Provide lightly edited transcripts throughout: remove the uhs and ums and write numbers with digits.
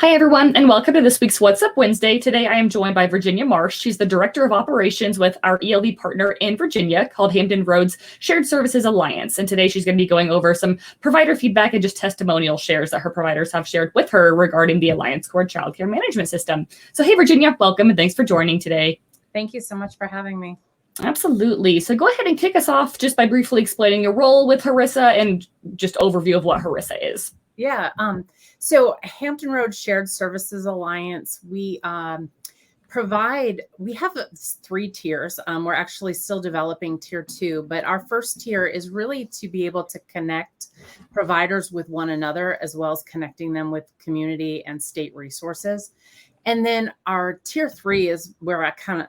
Hi, everyone, and welcome to this week's What's Up Wednesday. Today, I am joined by Virginia Marsh. She's the Director of Operations with our ELV partner in Virginia called Hampton Roads Shared Services Alliance. And today, she's going to be going over some provider feedback and just testimonial shares that her providers have shared with her regarding the Alliance Core Childcare Management System. So, hey, Virginia, welcome, and thanks for joining today. Thank you so much for having me. Absolutely. So go ahead and kick us off just by briefly explaining your role with HRSA and just overview of what HRSA is. Yeah. So Hampton Roads Shared Services Alliance, we have 3 tiers. We're actually still developing tier 2, but our first tier is really to be able to connect providers with one another, as well as connecting them with community and state resources. And then our tier 3 is where I come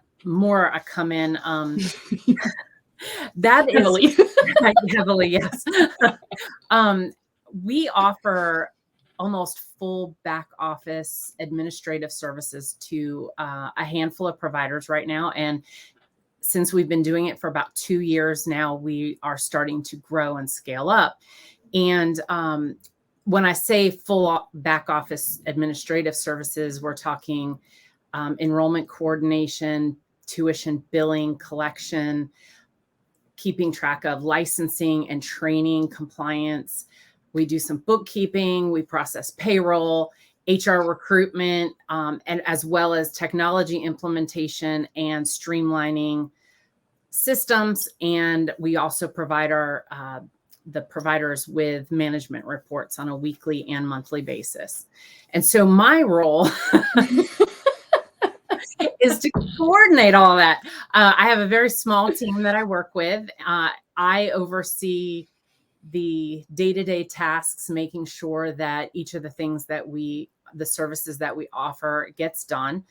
in. That Heavily. is heavily, yes. We offer almost full back office administrative services to a handful of providers right now. And since we've been doing it for about 2 years now, we are starting to grow and scale up. And when I say full back office administrative services, we're talking enrollment coordination, tuition billing, collection, keeping track of licensing and training, compliance. We do some bookkeeping, we process payroll, HR recruitment, and as well as technology implementation and streamlining systems. And we also provide the providers with management reports on a weekly and monthly basis. And so my role is to coordinate all of that. I have a very small team that I work with. I oversee the day-to-day tasks, making sure that each of the things that the services that we offer gets done.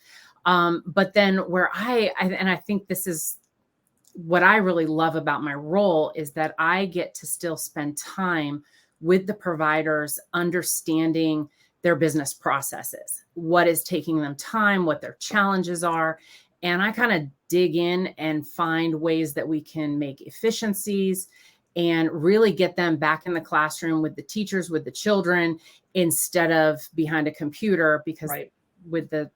But then I think this is what I really love about my role, is that I get to still spend time with the providers, understanding their business processes, what is taking them time, what their challenges are. And I kind of dig in and find ways that we can make efficiencies and really get them back in the classroom with the teachers, with the children, instead of behind a computer, because with the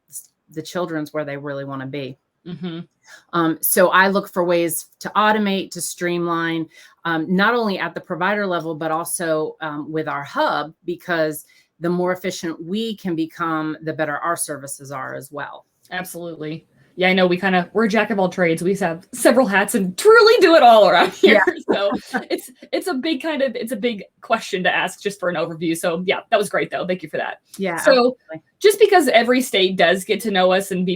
children's where they really want to be. Mm-hmm. So I look for ways to automate, to streamline, not only at the provider level, but also with our hub, because the more efficient we can become, the better our services are as well. Absolutely. Yeah, I know we're a jack of all trades. We have several hats and truly do it all around here. Yeah. So it's a big question to ask just for an overview. So yeah, that was great though. Thank you for that. Yeah. So absolutely. Just because every state does get to know us and be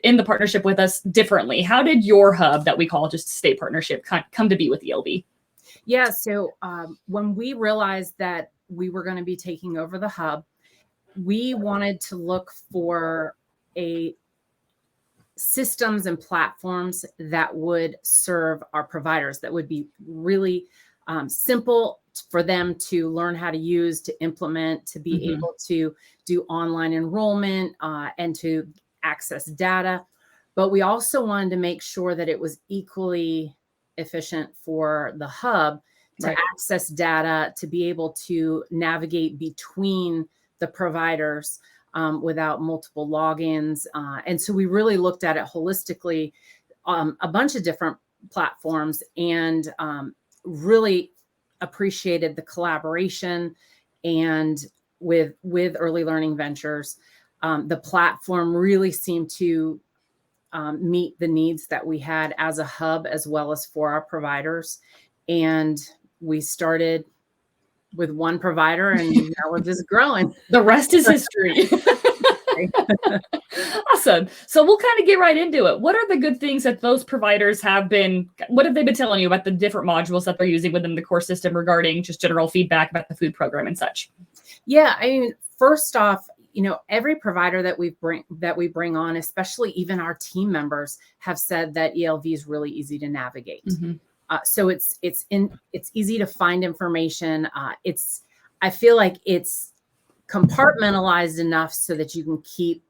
in the partnership with us differently, how did your hub that we call just state partnership come to be with ELV? Yeah. So when we realized that we were going to be taking over the hub, we wanted to look for systems and platforms that would serve our providers, that would be really simple for them to learn how to use, to implement, to be able to do online enrollment and to access data. But we also wanted to make sure that it was equally efficient for the hub to access data, to be able to navigate between the providers without multiple logins. And so we really looked at it holistically, a bunch of different platforms, and really appreciated the collaboration. And with Early Learning Ventures, the platform really seemed to meet the needs that we had as a hub, as well as for our providers. And we started with one provider, and now we're just growing. The rest is history. Awesome. So we'll kind of get right into it. What are the good things that those providers what have they been telling you about the different modules that they're using within the core system regarding just general feedback about the food program and such? Yeah, I mean, first off, every provider that we bring on, especially even our team members, have said that ELV is really easy to navigate. Mm-hmm. So it's easy to find information. I feel like it's compartmentalized enough so that you can keep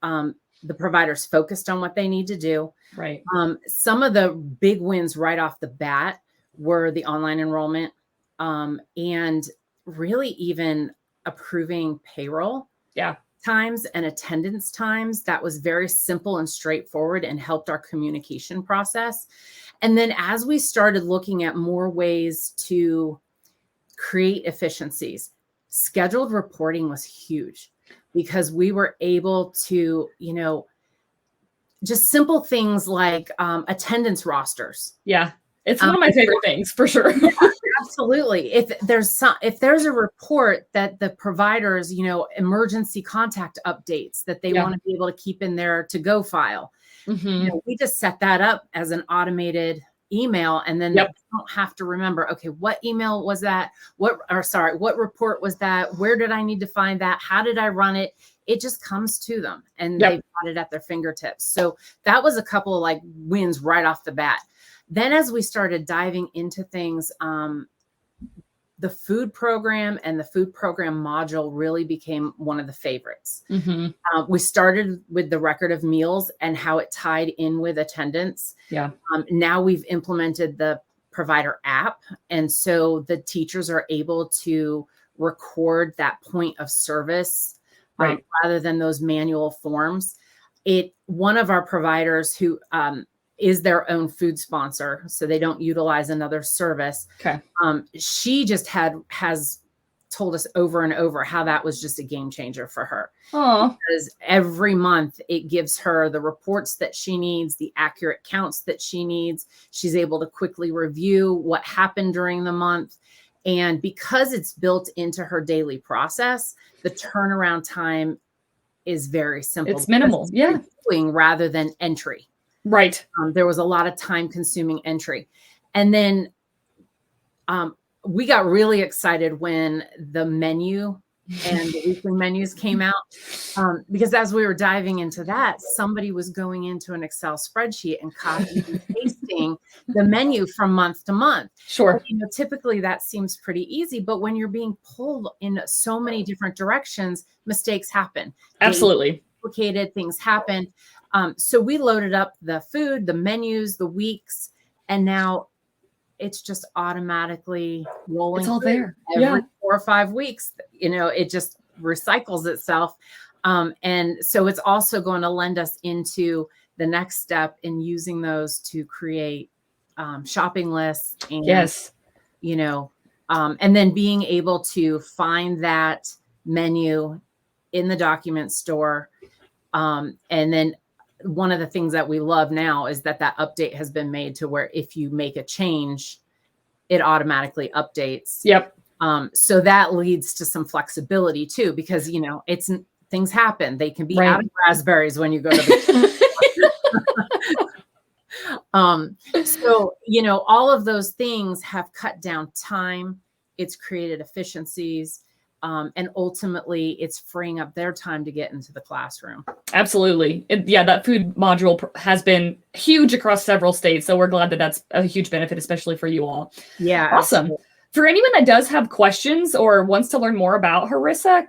the providers focused on what they need to do. Right. Some of the big wins right off the bat were the online enrollment and really even approving payroll. Yeah. times and attendance times. That was very simple and straightforward and helped our communication process. And then as we started looking at more ways to create efficiencies, scheduled reporting was huge because we were able to, just simple things like attendance rosters. Yeah. It's one of my favorite things for sure. Yeah, absolutely. If there's a report that the providers, emergency contact updates that they want to be able to keep in their to-go file, we just set that up as an automated email, and then they don't have to remember, okay, what email was that? What report was that? Where did I need to find that? How did I run it? It just comes to them and they've got it at their fingertips. So that was a couple of like wins right off the bat. Then as we started diving into things, the food program and the food program module really became one of the favorites. We started with the record of meals and how it tied in with attendance. Now we've implemented the provider app. And so the teachers are able to record that point of service rather than those manual forms. One of our providers who is their own food sponsor, so they don't utilize another service. She just has told us over and over how that was just a game changer for her. Because every month it gives her the reports that she needs, the accurate counts that she needs. She's able to quickly review what happened during the month. And because it's built into her daily process, the turnaround time is very simple. It's minimal. Rather than entry. Right. There was a lot of time consuming entry. And then we got really excited when the menu and the weekly menus came out, because as we were diving into that, somebody was going into an Excel spreadsheet and copying and pasting the menu from month to month. Sure. And, typically that seems pretty easy, but when you're being pulled in so many different directions, mistakes happen. Absolutely. Complicated things happen. So we loaded up the food, the menus, the weeks, and now it's just automatically rolling. It's all there. Every 4 or 5 weeks, it just recycles itself. And so it's also going to lend us into the next step in using those to create shopping lists and, and then being able to find that menu in the document store. And then one of the things that we love now is that update has been made to where if you make a change, it automatically updates. So that leads to some flexibility too, because, things happen. They can be out of raspberries when you go to the So, all of those things have cut down time. It's created efficiencies. And ultimately, it's freeing up their time to get into the classroom. Absolutely. That food module has been huge across several states. So we're glad that that's a huge benefit, especially for you all. Yeah. Awesome. Absolutely. For anyone that does have questions or wants to learn more about Harissa,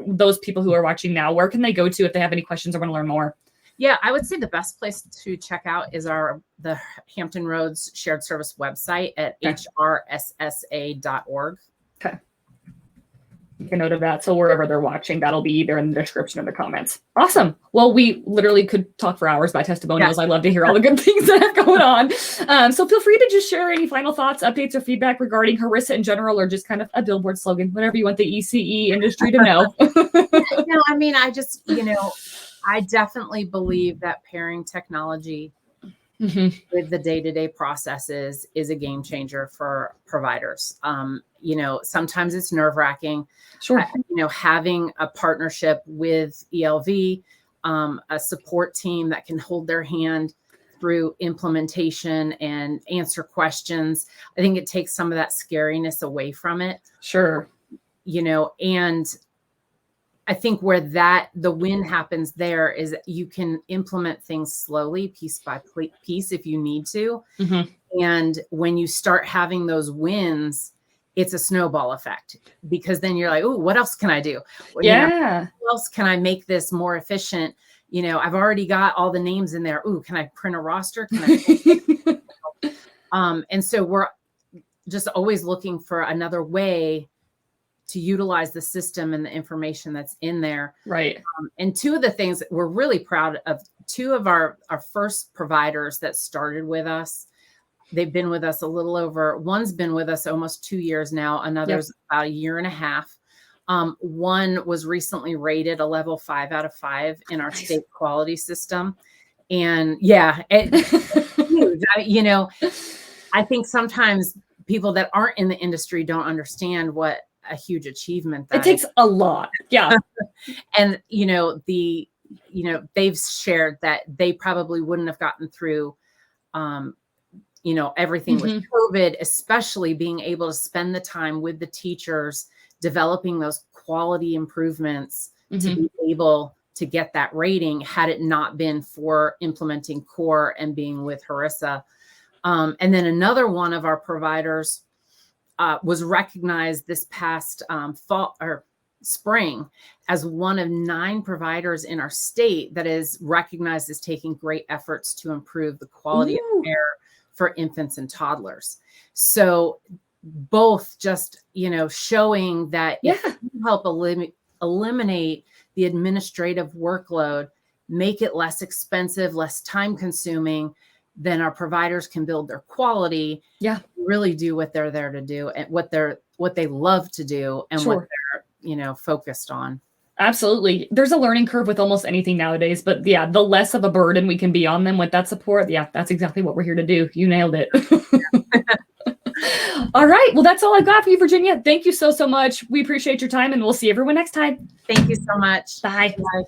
those people who are watching now, where can they go to if they have any questions or want to learn more? Yeah, I would say the best place to check out is the Hampton Roads Shared Service website at hrssa.org. Okay. Make a note of that. So wherever they're watching, that'll be either in the description or the comments. Awesome. Well, we literally could talk for hours by testimonials. I love to hear all the good things that have going on. So feel free to just share any final thoughts, updates, or feedback regarding Harissa in general, or just kind of a billboard slogan, whatever you want the ECE industry to know. I definitely believe that pairing technology with the day-to-day processes is a game changer for providers. Sometimes it's nerve-wracking. Sure. Having a partnership with ELV, a support team that can hold their hand through implementation and answer questions. I think it takes some of that scariness away from it. Sure. And I think where the win happens there is that you can implement things slowly, piece by piece, if you need to. And when you start having those wins, it's a snowball effect, because then you're like, oh, what else can I do? How else can I make this more efficient? I've already got all the names in there. Ooh, can I print a roster? And so we're just always looking for another way to utilize the system and the information that's in there. Right. And two of the things that we're really proud of, two of our first providers that started with us, they've been with us a little over, one's been with us almost 2 years now. Another's about a year and a half. One was recently rated a level 5 out of 5 in our state quality system. And yeah, it's huge. You know, I think sometimes people that aren't in the industry don't understand what a huge achievement that it takes a lot. Yeah. And, you know, they've shared that they probably wouldn't have gotten through, you know, everything with COVID, especially being able to spend the time with the teachers, developing those quality improvements to be able to get that rating, had it not been for implementing core and being with Harissa. And then another one of our providers was recognized this past fall or spring as one of 9 providers in our state that is recognized as taking great efforts to improve the quality of care for infants and toddlers. So both just, you know, showing that if you help eliminate the administrative workload, make it less expensive, less time consuming, then our providers can build their quality, really do what they're there to do and what they love to do and what they're, you know, focused on. Absolutely. There's a learning curve with almost anything nowadays, but yeah, the less of a burden we can be on them with that support. Yeah, that's exactly what we're here to do. You nailed it. All right. Well, that's all I've got for you, Virginia. Thank you so much. We appreciate your time and we'll see everyone next time. Thank you so much. Bye. Bye.